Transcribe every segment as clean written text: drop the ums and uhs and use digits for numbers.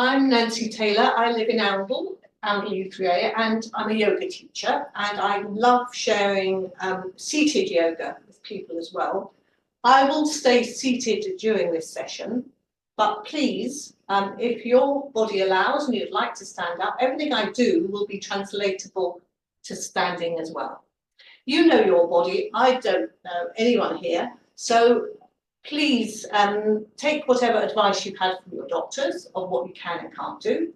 I'm Nancy Taylor. I live in Oundle u3a, and I'm a yoga teacher, and I love sharing seated yoga with people as well. I will stay seated during this session, but please, if your body allows and you'd like to stand up, everything I do will be translatable to standing as well. You know your body, I don't know anyone here, so please take whatever advice you've had from your doctors of what you can and can't do.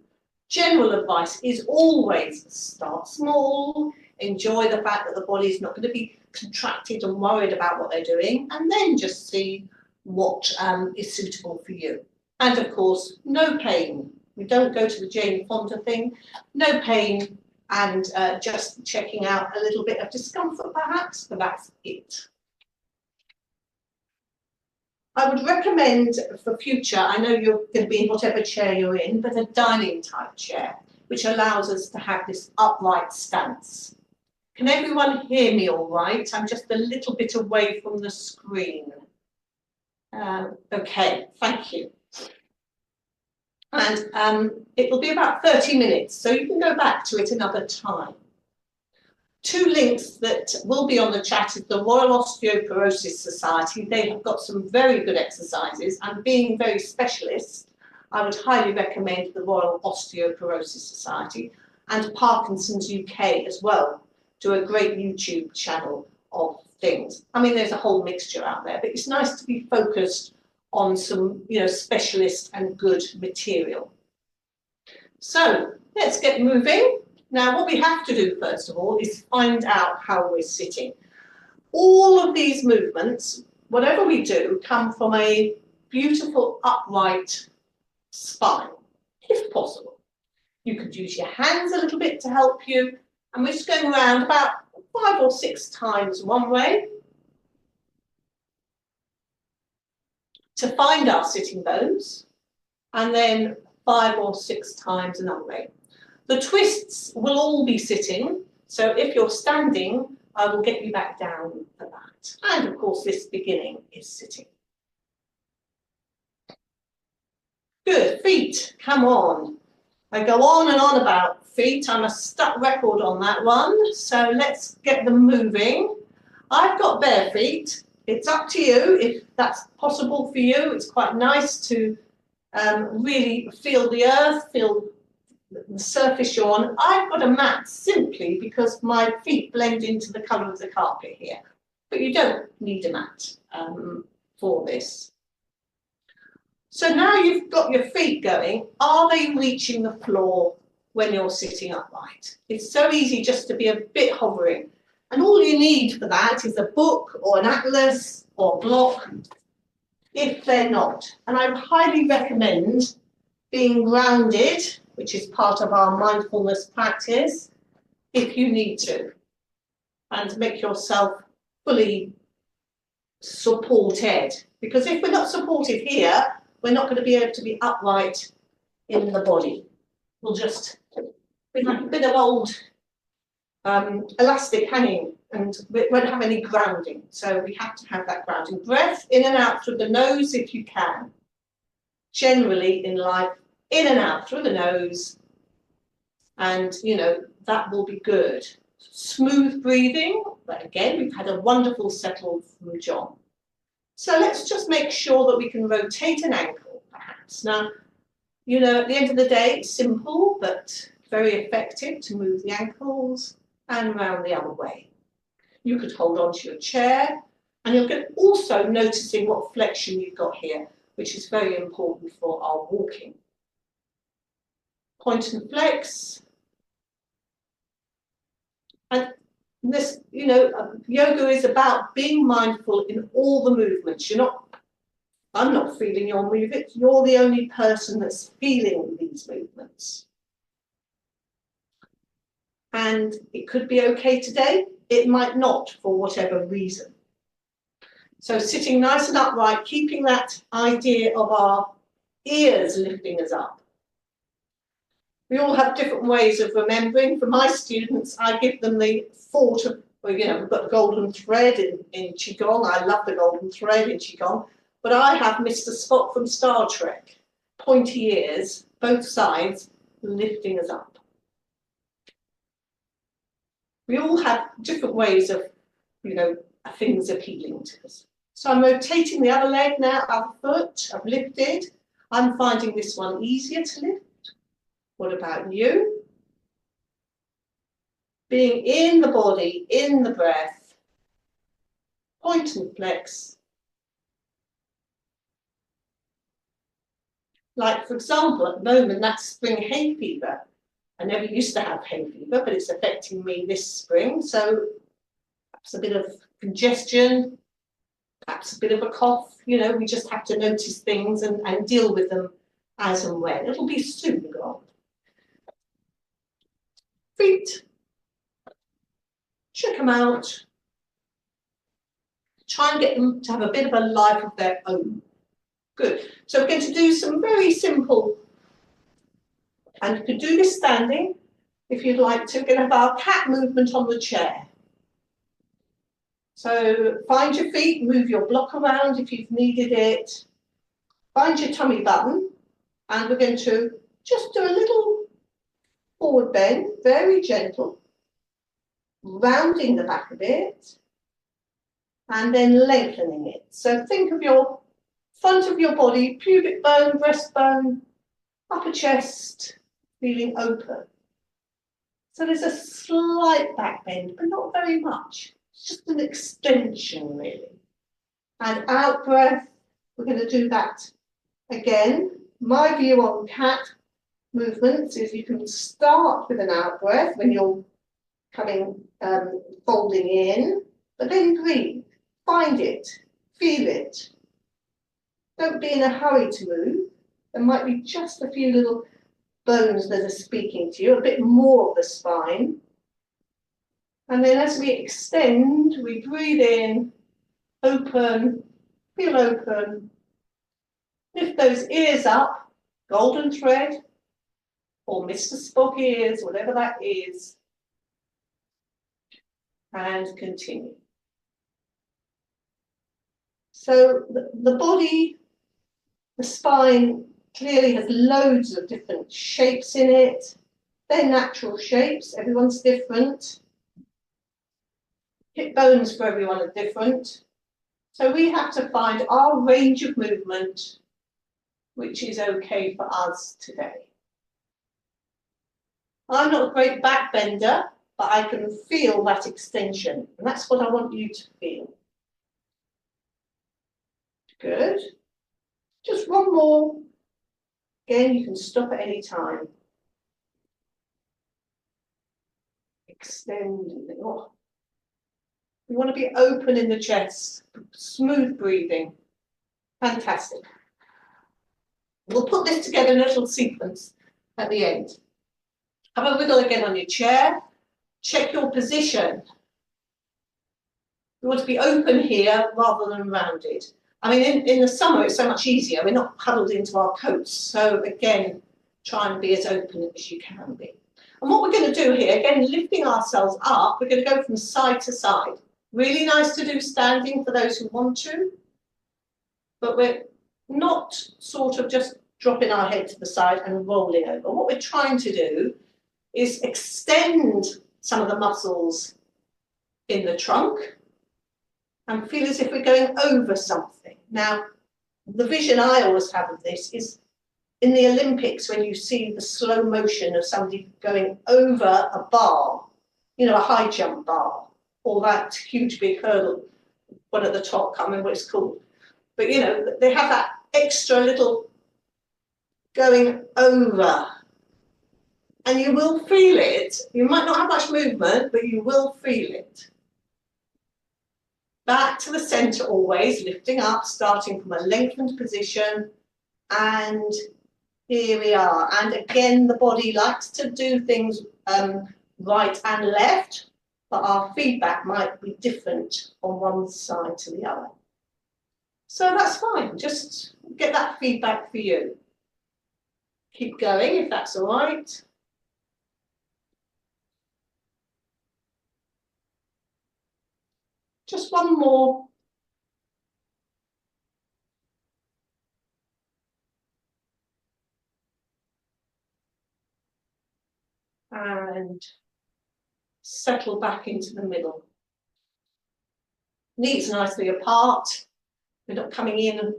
General advice is always start small, enjoy the fact that the body is not going to be contracted and worried about what they're doing, and then just see what is suitable for you. And of course, no pain. We don't go to the Jane Fonda thing, no pain, and just checking out a little bit of discomfort perhaps, but that's it. I would recommend for future, I know you're going to be in whatever chair you're in, but a dining type chair, which allows us to have this upright stance. Can everyone hear me all right? I'm just a little bit away from the screen. Okay, thank you. And it will be about 30 minutes, so you can go back to it another time. Two links that will be on the chat is the Royal Osteoporosis Society. They have got some very good exercises, and being very specialist, I would highly recommend the Royal Osteoporosis Society, and Parkinson's UK as well do a great YouTube channel of things. I mean, there's a whole mixture out there, but it's nice to be focused on some, specialist and good material. So let's get moving. Now, what we have to do, first of all, is find out how we're sitting. All of these movements, whatever we do, come from a beautiful upright spine, if possible. You could use your hands a little bit to help you, and we're just going around about 5 or 6 times one way to find our sitting bones, and then 5 or 6 times another way. The twists will all be sitting, so if you're standing, I will get you back down for that. And of course, this beginning is sitting. Good, feet, come on. I go on and on about feet. I'm a stuck record on that one, so let's get them moving. I've got bare feet. It's up to you if that's possible for you. It's quite nice to really feel the earth, feel the surface you're on. I've got a mat simply because my feet blend into the colour of the carpet here, but you don't need a mat for this. So now you've got your feet going, are they reaching the floor when you're sitting upright? It's so easy just to be a bit hovering, and all you need for that is a book or an atlas or a block if they're not. And I highly recommend being grounded, which is part of our mindfulness practice, if you need to, and make yourself fully supported. Because if we're not supported here, we're not going to be able to be upright in the body. We'll just be like a bit of old elastic hanging, and we won't have any grounding. So we have to have that grounding. Breath in and out through the nose if you can. Generally in life, in and out through the nose, and that will be good. Smooth breathing, but again, we've had a wonderful settle from John. So let's just make sure that we can rotate an ankle, perhaps. Now, at the end of the day, it's simple, but very effective to move the ankles and round the other way. You could hold on to your chair, and you'll get also noticing what flexion you've got here, which is very important for our walking. Point and flex. And this, yoga is about being mindful in all the movements. I'm not feeling your movements. You're the only person that's feeling these movements. And it could be okay today. It might not for whatever reason. So sitting nice and upright, keeping that idea of our ears lifting us up. We all have different ways of remembering. For my students, I give them the thought of, we've got the golden thread in Qigong. I love the golden thread in Qigong. But I have Mr. Spock from Star Trek, pointy ears, both sides, lifting us up. We all have different ways of, things appealing to us. So I'm rotating the other leg now, other foot, I've lifted. I'm finding this one easier to lift. What about you? Being in the body, in the breath, point and flex. Like, for example, at the moment, that's spring hay fever. I never used to have hay fever, but it's affecting me this spring. So perhaps a bit of congestion, perhaps a bit of a cough. We just have to notice things and deal with them as and when. It'll be soon gone. Feet. Check them out. Try and get them to have a bit of a life of their own. Good. So we're going to do some very simple, and you can do this standing if you'd like to. We're going to have our cat movement on the chair. So find your feet, move your block around if you've needed it. Find your tummy button, and we're going to just do a little forward bend, very gentle, rounding the back a bit, and then lengthening it. So think of your front of your body, pubic bone, breastbone, upper chest, feeling open. So there's a slight back bend, but not very much. It's just an extension, really. And out breath, we're going to do that again. My view on cat movements is you can start with an out breath when you're coming, folding in, but then breathe, find it, feel it. Don't be in a hurry to move. There might be just a few little bones that are speaking to you, a bit more of the spine. And then as we extend, we breathe in, open, feel open. Lift those ears up, golden thread, or Mr. Spock ears, whatever that is. And continue. So the body, the spine clearly has loads of different shapes in it. They're natural shapes, everyone's different. Hip bones for everyone are different. So we have to find our range of movement, which is okay for us today. I'm not a great back bender, but I can feel that extension, and that's what I want you to feel. Good. Just one more. Again, you can stop at any time. Extend. Oh. You want to be open in the chest. Smooth breathing. Fantastic. We'll put this together in a little sequence at the end. Have a wiggle again on your chair. Check your position. You want to be open here rather than rounded. I mean, in the summer, it's so much easier. We're not huddled into our coats. So again, try and be as open as you can be. And what we're going to do here, again, lifting ourselves up, we're going to go from side to side. Really nice to do standing for those who want to, but we're not sort of just dropping our head to the side and rolling over. What we're trying to do is extend some of the muscles in the trunk and feel as if we're going over something. Now, the vision I always have of this is in the Olympics when you see the slow motion of somebody going over a bar, a high jump bar, or that huge big hurdle, one at the top, can't remember what it's called. But, they have that extra little going over. And you will feel it. You might not have much movement, but you will feel it. Back to the center always, lifting up, starting from a lengthened position. And here we are. And again, the body likes to do things right and left, but our feedback might be different on one side to the other. So that's fine. Just get that feedback for you. Keep going if that's all right. Just one more. And settle back into the middle. Knees nicely apart. We're not coming in and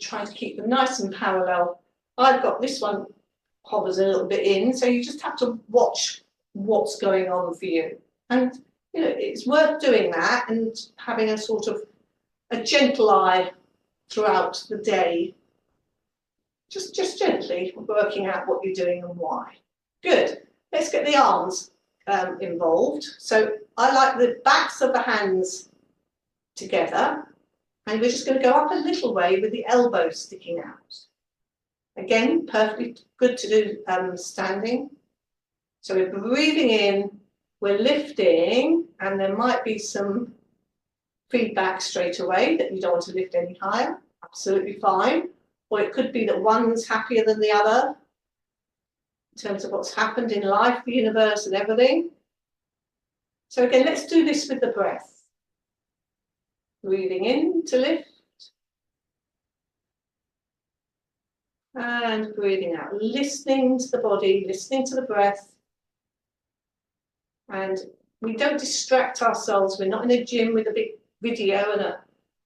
trying to keep them nice and parallel. I've got this one hovers a little bit in, so you just have to watch what's going on for you. And you know, it's worth doing that and having a sort of a gentle eye throughout the day. Just gently working out what you're doing and why. Good. Let's get the arms involved. So I like the backs of the hands together, and we're just going to go up a little way with the elbows sticking out. Again, perfectly good to do standing. So we're breathing in, we're lifting, and there might be some feedback straight away that you don't want to lift any higher. Absolutely fine. Or it could be that one's happier than the other in terms of what's happened in life, the universe, and everything. So again, let's do this with the breath. Breathing in to lift. And breathing out, listening to the body, listening to the breath. And we don't distract ourselves. We're not in a gym with a big video and a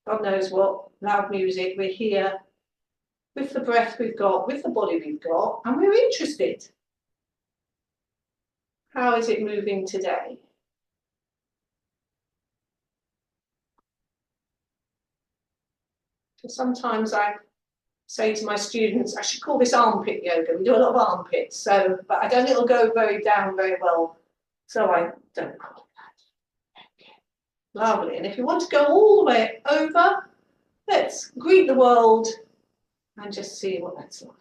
God knows what, loud music. We're here with the breath we've got, with the body we've got, and we're interested. How is it moving today? Sometimes I say to my students, I should call this armpit yoga. We do a lot of armpits, so, but I don't think it'll go down very well, so I don't call it that. Okay. Lovely. And if you want to go all the way over, let's greet the world and just see what that's like.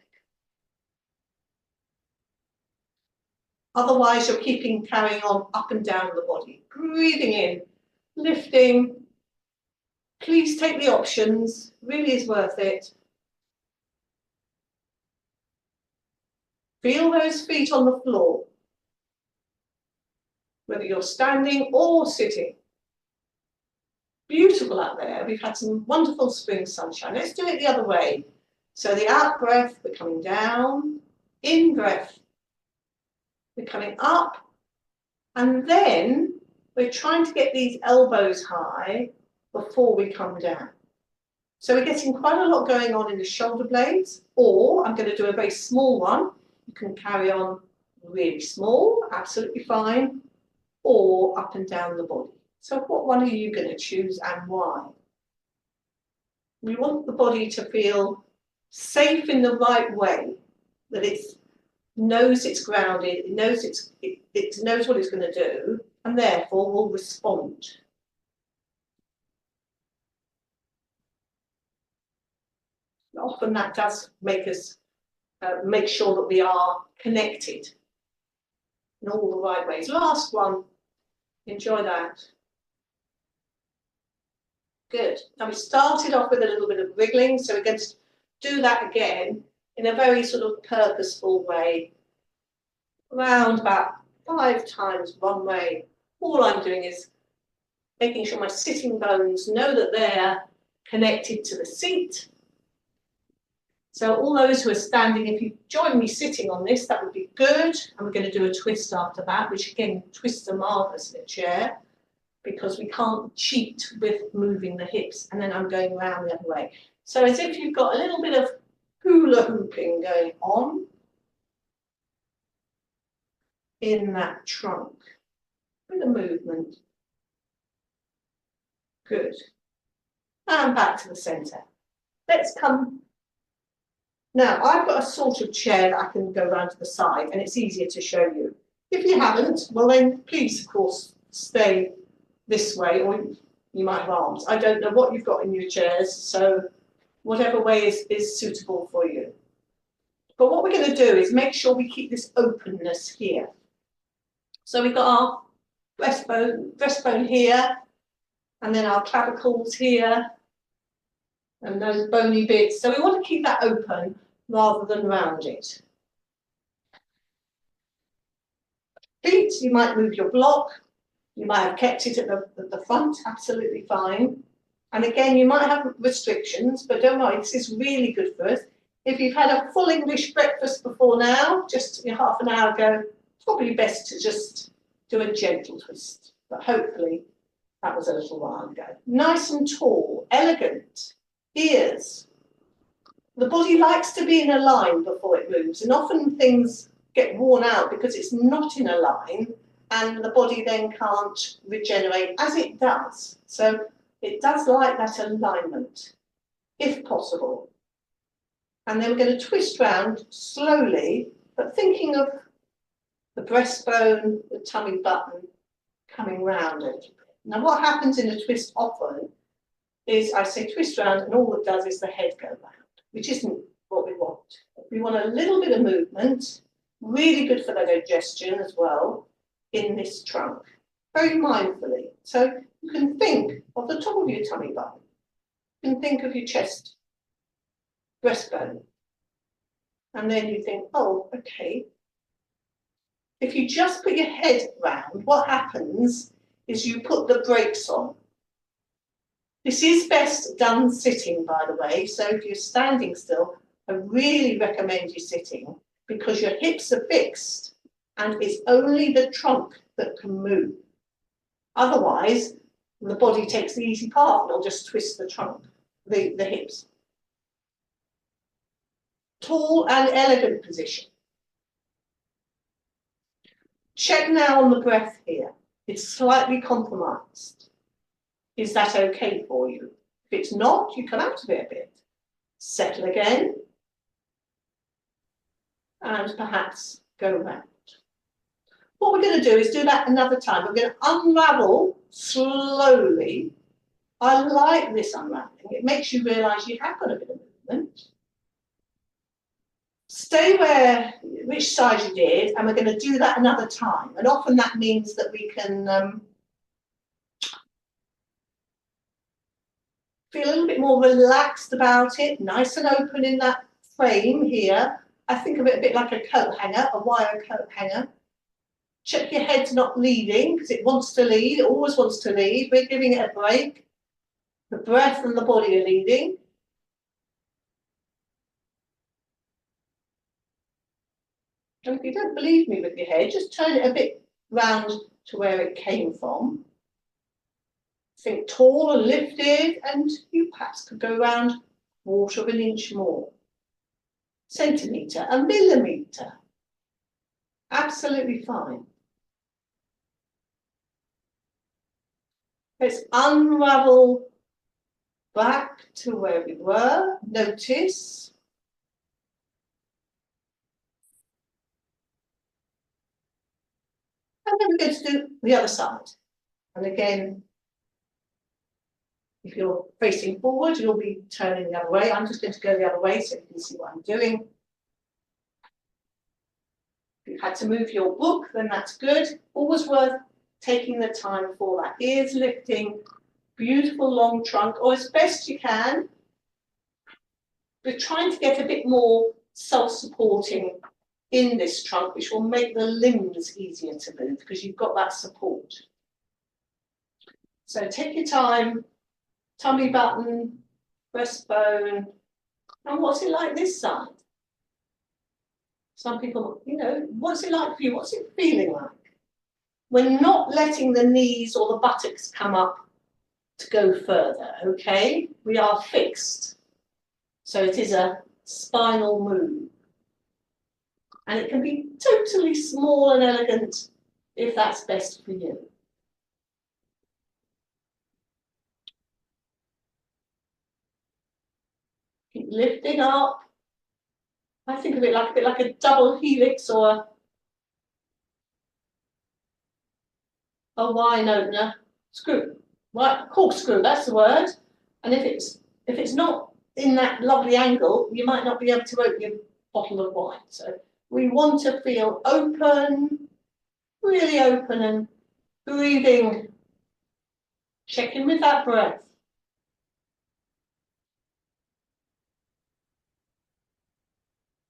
Otherwise, you're carrying on up and down the body. Breathing in, lifting. Please take the options, really is worth it. Feel those feet on the floor, whether you're standing or sitting. Beautiful out there. We've had some wonderful spring sunshine. Let's do it the other way. So the out breath, we're coming down. In breath, we're coming up. And then we're trying to get these elbows high before we come down. So we're getting quite a lot going on in the shoulder blades, or I'm going to do a very small one. You can carry on really small, absolutely fine, or up and down the body. So what one are you going to choose and why? We want the body to feel safe in the right way, that it knows it's grounded, it knows it knows what it's going to do, and therefore will respond. Often that does make us make sure that we are connected in all the right ways. Last one, enjoy that. Good. Now we started off with a little bit of wriggling, so we're going to do that again in a very sort of purposeful way. Around about 5 times one way. All I'm doing is making sure my sitting bones know that they're connected to the seat. So all those who are standing, if you join me sitting on this, that would be good. And we're going to do a twist after that, which again, twists are marvellous in a chair because we can't cheat with moving the hips. And then I'm going around the other way. So as if you've got a little bit of hula hooping going on in that trunk. Bit of movement. Good. And back to the centre. Let's come. Now, I've got a sort of chair that I can go round to the side, and it's easier to show you. If you haven't, well then, please, of course, stay this way, or you might have arms. I don't know what you've got in your chairs, so whatever way is suitable for you. But what we're going to do is make sure we keep this openness here. So we've got our breastbone here, and then our clavicles here, and those bony bits. So we want to keep that open rather than round it. Feet, you might move your block. You might have kept it at the front, absolutely fine. And again, you might have restrictions, but don't worry, this is really good for us. If you've had a full English breakfast before now, just half an hour ago, probably best to just do a gentle twist, but hopefully that was a little while ago. Nice and tall, elegant, ears. The body likes to be in a line before it moves, and often things get worn out because it's not in a line, and the body then can't regenerate as it does. So it does like that alignment, if possible. And then we're going to twist round slowly, but thinking of the breastbone, the tummy button coming round a little bit. Now what happens in a twist often is I say twist round and all it does is the head go round, which isn't what we want. We want a little bit of movement, really good for the digestion as well, in this trunk, very mindfully. So you can think of the top of your tummy button, you can think of your chest, breastbone, and then you think, oh, okay. If you just put your head round, what happens is you put the brakes on. This is best done sitting, by the way, so if you're standing still, I really recommend you sitting because your hips are fixed and it's only the trunk that can move. Otherwise, the body takes the easy path and it'll just twist the trunk, the hips. Tall and elegant position. Check now on the breath here. It's slightly compromised. Is that okay for you? If it's not, you come out of it a bit. Settle again. And perhaps go round. What we're going to do is do that another time. We're going to unravel slowly. I like this unraveling. It makes you realise you have got a bit of movement. Stay which side you did, and we're going to do that another time. And often that means that we can feel a little bit more relaxed about it, nice and open in that frame here. I think of it a bit like a coat hanger, a wire coat hanger. Check your head's not leading, because it wants to lead, it always wants to lead. We're giving it a break. The breath and the body are leading. And if you don't believe me with your head, just turn it a bit round to where it came from. Think tall and lifted, and you perhaps could go around 1/4 of an inch more. Centimetre, a millimetre. Absolutely fine. Let's unravel back to where we were. Notice. And then we're going to do the other side. And again, if you're facing forward, you'll be turning the other way. I'm just going to go the other way so you can see what I'm doing. If you had to move your book, then that's good. Always worth taking the time for that. Ears lifting, beautiful long trunk, or as best you can. We're trying to get a bit more self-supporting in this trunk, which will make the limbs easier to move because you've got that support. So take your time, tummy button, breastbone, and what's it like this side? Some people, what's it like for you? What's it feeling like? We're not letting the knees or the buttocks come up to go further, okay? We are fixed. So it is a spinal move. And it can be totally small and elegant if that's best for you. Keep lifting up. I think of it like a bit like a double helix or a wine opener. Screw. Right, corkscrew, that's the word. And if it's not in that lovely angle, you might not be able to open your bottle of wine. So we want to feel open, really open and breathing. Check in with that breath.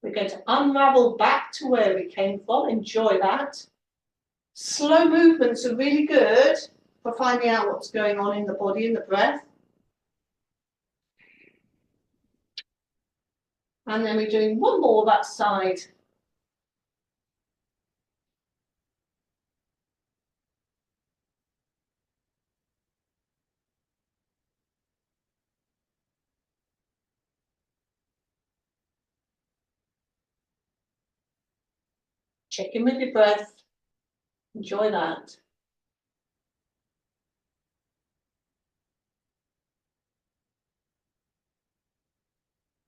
We're going to unravel back to where we came from. Enjoy that. Slow movements are really good for finding out what's going on in the body and the breath. And then we're doing one more that side. Check in with your breath. Enjoy that.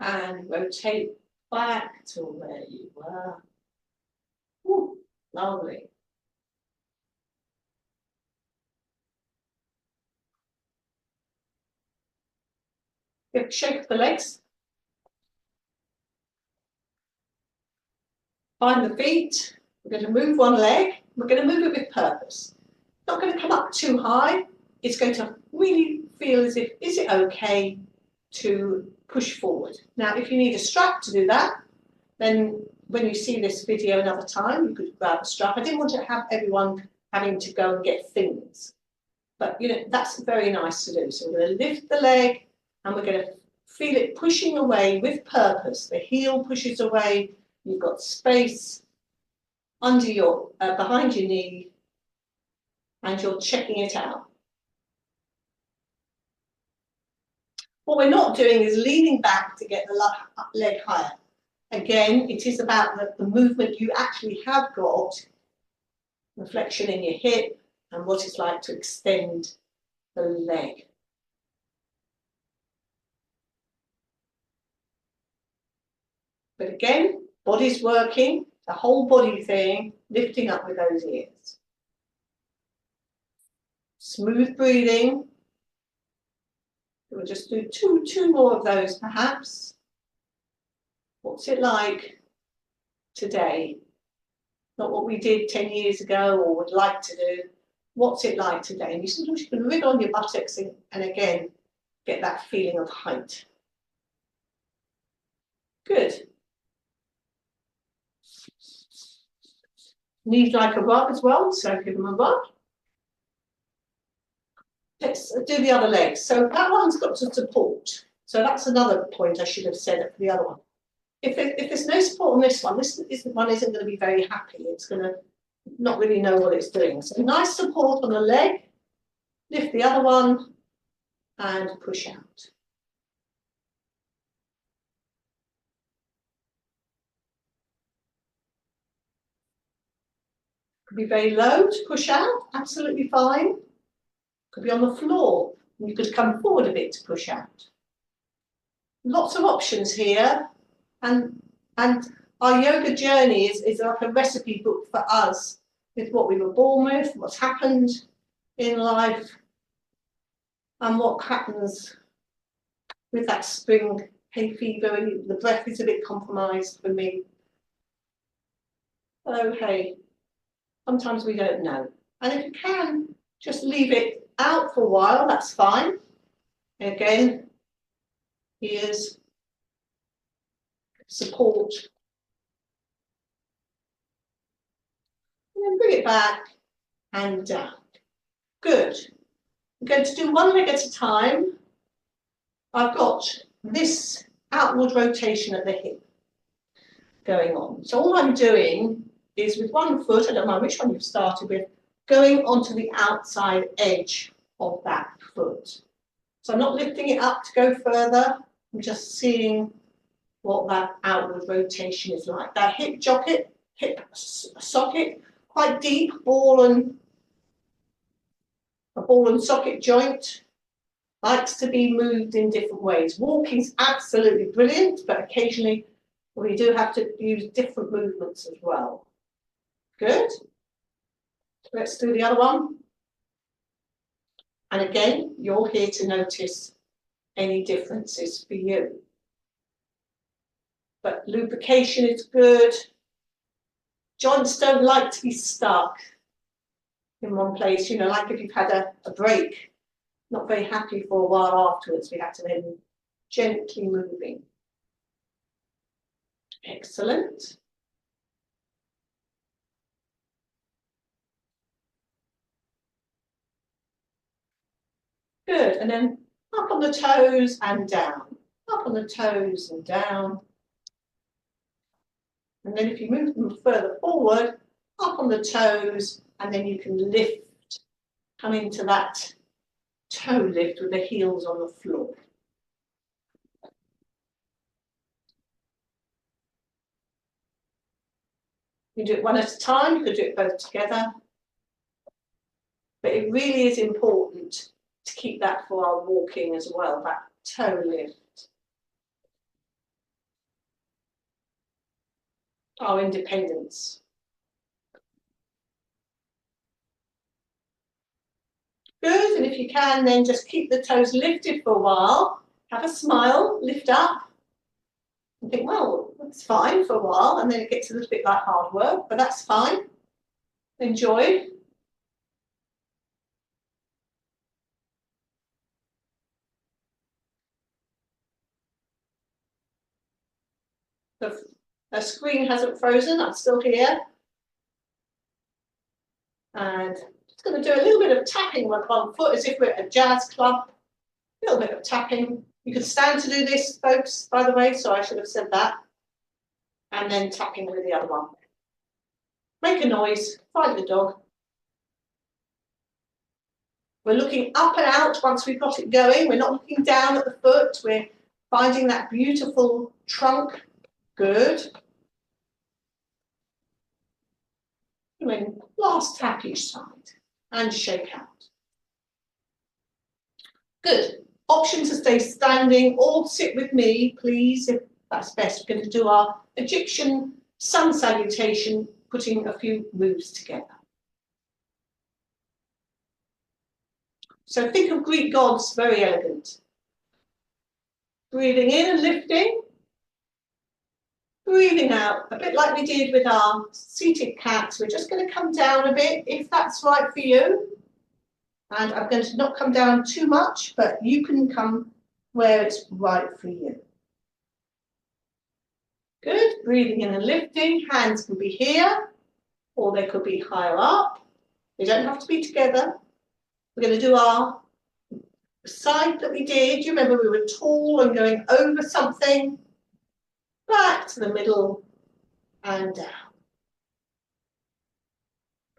And rotate back to where you were. Ooh, lovely. Shake the legs. Find the feet. We're going to move one leg. We're going to move it with purpose. Not going to come up too high. It's going to really feel as if, is it okay to push forward? Now, if you need a strap to do that, then when you see this video another time, you could grab a strap. I didn't want to have everyone having to go and get things. But, you know, that's very nice to do. So we're going to lift the leg and we're going to feel it pushing away with purpose. The heel pushes away. You've got space under your, behind your knee, and you're checking it out. What we're not doing is leaning back to get the leg higher. Again, it is about the movement you actually have got, reflection in your hip, and what it's like to extend the leg. But again, body's working, the whole body thing, lifting up with those ears. Smooth breathing. We'll just do two more of those perhaps. What's it like today? Not what we did 10 years ago or would like to do. What's it like today? And sometimes you can wriggle on your buttocks and again, get that feeling of height. Good. Knees like a rug as well, so give them a rug. Let's do the other leg. So that one's got to support. So that's another point I should have said for the other one. If there's no support on this one isn't going to be very happy. It's going to not really know what it's doing. So nice support on the leg. Lift the other one and push out. Could be very low to push out, absolutely fine. Could be on the floor. You could come forward a bit to push out. Lots of options here, and our yoga journey is like a recipe book for us with what we were born with, what's happened in life, and what happens with that spring hay fever. The breath is a bit compromised for me. Oh, hey, sometimes we don't know. And if you can, just leave it out for a while, that's fine. Again, here's support. And then bring it back and down. Good. I'm going to do one leg at a time. I've got this outward rotation at the hip going on. So all I'm doing is with one foot, I don't mind which one you've started with, going onto the outside edge of that foot. So I'm not lifting it up to go further. I'm just seeing what that outward rotation is like. That hip socket, quite deep, a ball and socket joint, likes to be moved in different ways. Walking's absolutely brilliant, but occasionally we do have to use different movements as well. Good. Let's do the other one. And again, you're here to notice any differences for you. But lubrication is good. Joints don't like to be stuck in one place, you know, like if you've had a break, not very happy for a while afterwards, we have to then gently moving. Excellent. Good, and then up on the toes and down, up on the toes and down. And then if you move them further forward, up on the toes, and then you can lift, come into that toe lift with the heels on the floor. You do it one at a time, you could do it both together. But it really is important to keep that for our walking as well, that toe lift. Our independence. Good, and if you can, then just keep the toes lifted for a while. Have a smile, lift up. And think, well, that's fine for a while, and then it gets a little bit like hard work, but that's fine. Enjoy. The screen hasn't frozen, I'm still here. And just going to do a little bit of tapping with one foot as if we're at a jazz club. A little bit of tapping. You can stand to do this, folks, by the way, so I should have said that. And then tapping with the other one. Make a noise, fight the dog. We're looking up and out once we've got it going. We're not looking down at the foot. We're finding that beautiful trunk. Good. And then last tap each side and shake out. Good. Option to stay standing or sit with me, please, if that's best. We're going to do our Egyptian sun salutation, putting a few moves together. So think of Greek gods, very elegant. Breathing in and lifting. Breathing out, a bit like we did with our seated cat. We're just going to come down a bit, if that's right for you. And I'm going to not come down too much, but you can come where it's right for you. Good, breathing in and lifting. Hands can be here, or they could be higher up. They don't have to be together. We're going to do our side that we did. You remember we were tall and going over something. Back to the middle and down.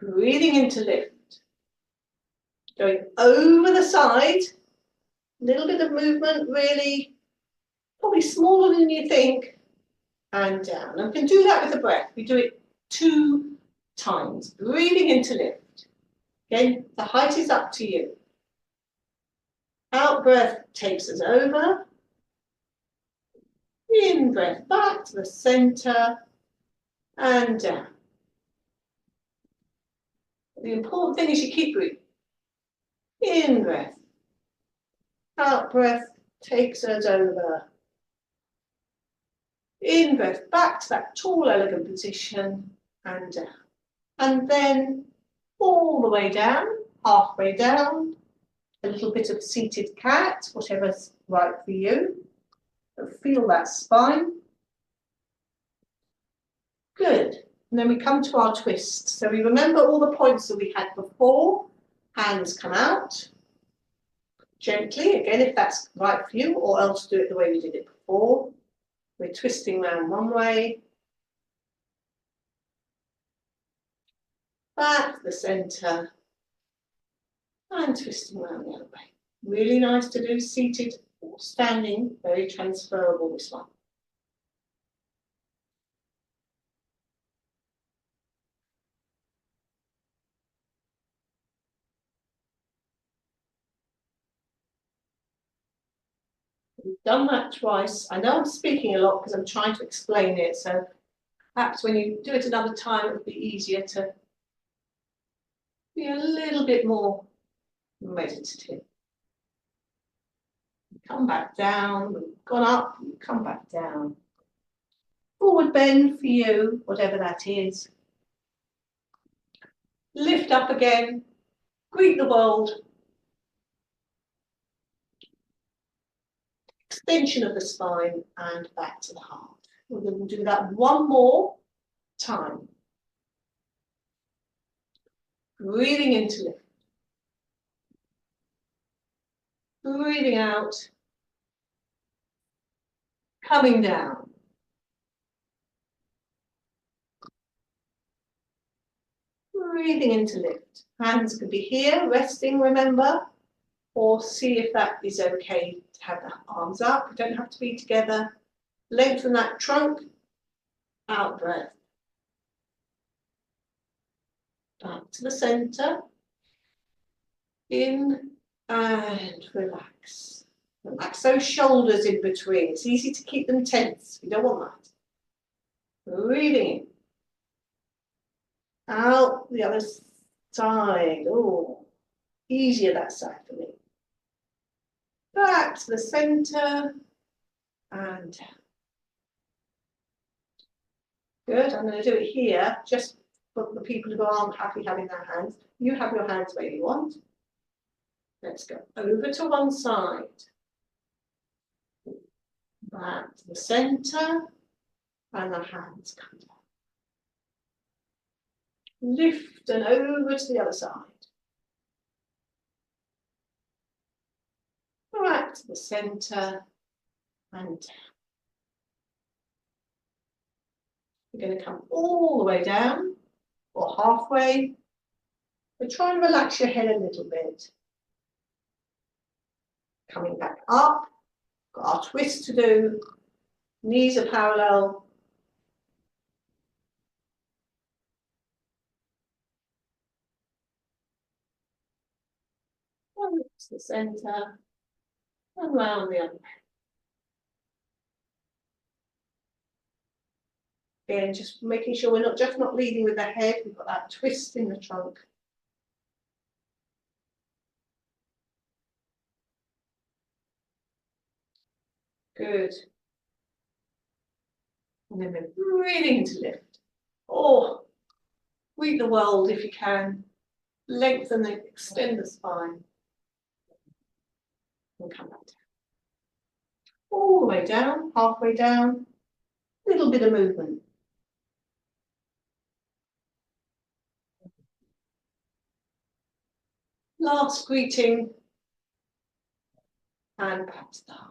Breathing in to lift. Going over the side. A little bit of movement, really, probably smaller than you think. And down. And we can do that with the breath. We do it 2 times. Breathing in to lift. Again, the height is up to you. Out breath takes us over. In breath back to the center and down. The important thing is you keep breathing. In breath. Out breath takes us over. In breath back to that tall, elegant position and down. And then all the way down, halfway down. A little bit of seated cat, whatever's right for you. Feel that spine. Good. And then we come to our twist. So we remember all the points that we had before. Hands come out. Gently, again, if that's right for you, or else do it the way we did it before. We're twisting around one way. Back to the center. And twisting around the other way. Really nice to do seated or standing, very transferable this one. We've done that twice. I know I'm speaking a lot because I'm trying to explain it, so perhaps when you do it another time, it'll be easier to be a little bit more meditative. Come back down, we've gone up, come back down. Forward bend for you, whatever that is. Lift up again, greet the world. Extension of the spine and back to the heart. We're going to do that one more time. Breathing into lift. Breathing out. Coming down. Breathing into lift. Hands can be here, resting, remember, or see if that is okay to have the arms up. You don't have to be together. Lengthen that trunk. Out breath. Back to the center. In and relax. Relax those shoulders in between. It's easy to keep them tense. You don't want that. Breathing in. Out the other side. Oh, easier that side for me. Back to the center and good. I'm going to do it here just for the people who aren't happy having their hands. You have your hands where you want. Let's go over to one side. Back to the center and the hands come down. Lift and over to the other side. Back to the center and down. We're going to come all the way down or halfway. But try and relax your head a little bit. Coming back up. Got our twist to do. Knees are parallel. And to the center. And round the other way. Again, just making sure we're not leading with the head. We've got that twist in the trunk. Good. And then we're breathing into lift. Oh, sweep the world if you can. Lengthen and extend the spine. And come back down. All the way down, halfway down. A little bit of movement. Last greeting. And back to the heart.